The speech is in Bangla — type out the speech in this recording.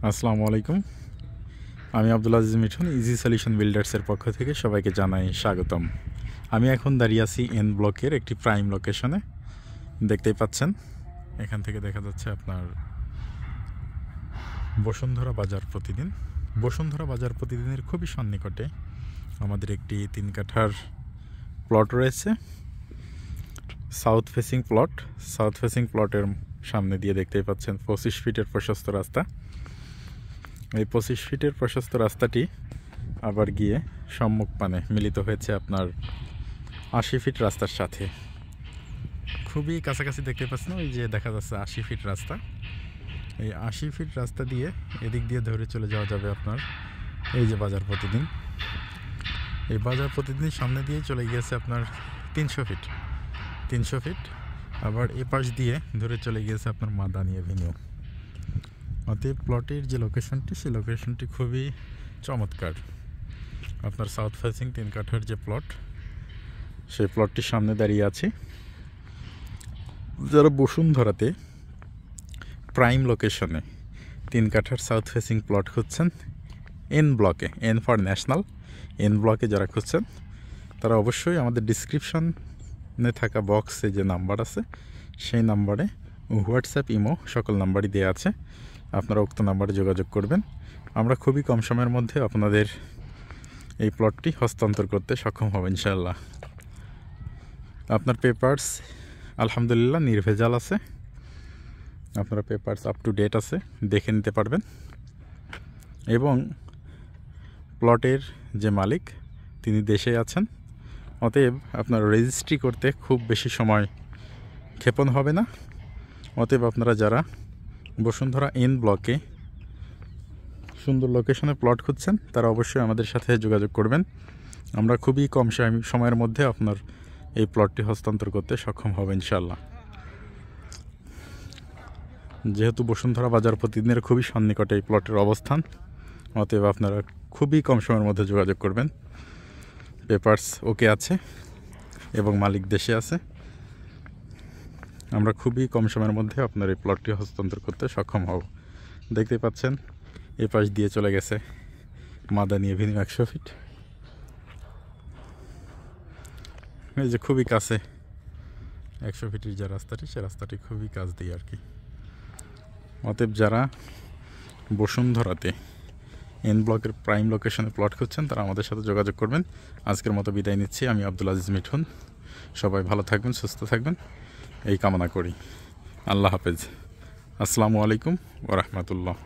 আসসালামু আলাইকুম। আমি আব্দুল আজিজ মিঠুন, ইজি সলিউশন বিল্ডার্সের পক্ষ থেকে সবাইকে জানাই স্বাগতম। আমি এখন দাঁড়িয়ে আছি এন ব্লকের একটি প্রাইম লোকেশনে। দেখতেই পাচ্ছেন, এখান থেকে দেখা যাচ্ছে আপনার বসুন্ধরা বাজার প্রতিদিন। বসুন্ধরা বাজার প্রতিদিনের খুবই সন্নিকটে আমাদের একটি 3 কাঠার প্লট রয়েছে, south facing plot. South facing প্লটের সামনে দিয়ে দেখতেই পাচ্ছেন 25 ফিটের প্রশস্ত রাস্তা। এই 25 ফিটের প্রশস্ত রাস্তাটি আবার গিয়ে সম্মুখপানে মিলিত হয়েছে আপনার 80 ফিট রাস্তার সাথে। খুবই কাছাকাছি দেখতে পাচ্ছেন, ওই যে দেখা যাচ্ছে 80 ফিট রাস্তা। এই 80 ফিট রাস্তা দিয়ে এদিক দিয়ে ধরে চলে যাওয়া যাবে আপনার এই যে বাজার প্রতিদিন। এই বাজার প্রতিদিন সামনে দিয়ে চলে গিয়েছে আপনার 300 ফিট। আবার এ পাশ দিয়ে ধরে চলে গিয়েছে আপনার মাদানি এভিনিউ। অতএব প্লটের যে লোকেশনটি, সেই লোকেশনটি খুবই চমৎকার। আপনার সাউথ ফেসিং 3 কাঠার যে প্লট, সেই প্লটটির সামনে দাঁড়িয়ে আছি। যারা বসুন্ধরাতে প্রাইম লোকেশনে 3 কাঠার সাউথ ফেসিং প্লট খুঁজছেন, এন ব্লকে, এন ফর ন্যাশনাল, এন ব্লকে যারা খুঁজছেন, তারা অবশ্যই আমাদের ডিসক্রিপশনে থাকা বক্সে যে নাম্বার আছে, সেই নাম্বারে হোয়াটসঅ্যাপ, ইমো সকল নাম্বারই দেওয়া আছে। আপনারা উক্ত নাম্বারে যোগাযোগ করবেন। আমরা খুবই কম সময়ের মধ্যে আপনাদের এই প্লটটি হস্তান্তর করতে সক্ষম হব ইনশাআল্লাহ। আপনার পেপারস আলহামদুলিল্লাহ নির্ভেজাল আছে, আপনারা পেপারস আপ টু ডেট আছে, দেখে নিতে পারবেন। এবং প্লটের যে মালিক, তিনি দেশে আছেন। অতএব আপনার রেজিস্ট্রি করতে খুব বেশি সময় ক্ষেপণ হবে না। অতএব আপনারা যারা বসুন্ধরা এন ব্লকে সুন্দর লোকেশনে প্লট খুঁজছেন, তারা অবশ্যই আমাদের সাথে যোগাযোগ করবেন। আমরা খুবই কম সময়ের মধ্যে আপনার এই প্লটটি হস্তান্তর করতে সক্ষম হব ইনশাআল্লাহ। যেহেতু বসুন্ধরা বাজার প্রতিদিনের খুবই সন্নিকটে এই প্লটের অবস্থান, অতএব আপনারা খুবই কম সময়ের মধ্যে যোগাযোগ করবেন। পেপারস ওকে আছে এবং মালিক দেশে আছে। আমরা খুবই কম সময়ের মধ্যে আপনার এই প্লটটি হস্তান্তর করতে সক্ষম হব। দেখতে পাচ্ছেন, এই পাশ দিয়ে চলে গেছে মাদানি এভিনিউ 100 ফিট। এই যে খুবই কাছে 100 ফিটের যে রাস্তাটি, সে রাস্তাটি খুবই কাছ দিয়ে আর কি। অতএব যারা বসুন্ধরাতে এন ব্লকের প্রাইম লোকেশনে প্লট খুঁজছেন, তারা আমাদের সাথে যোগাযোগ করবেন। আজকের মতো বিদায় নিচ্ছি। আমি আব্দুল আজিজ মিঠুন। সবাই ভালো থাকবেন, সুস্থ থাকবেন, এই কামনা করি। আল্লাহ হাফেজ। আসসালামু আলাইকুম ওয়া রাহমাতুল্লাহ।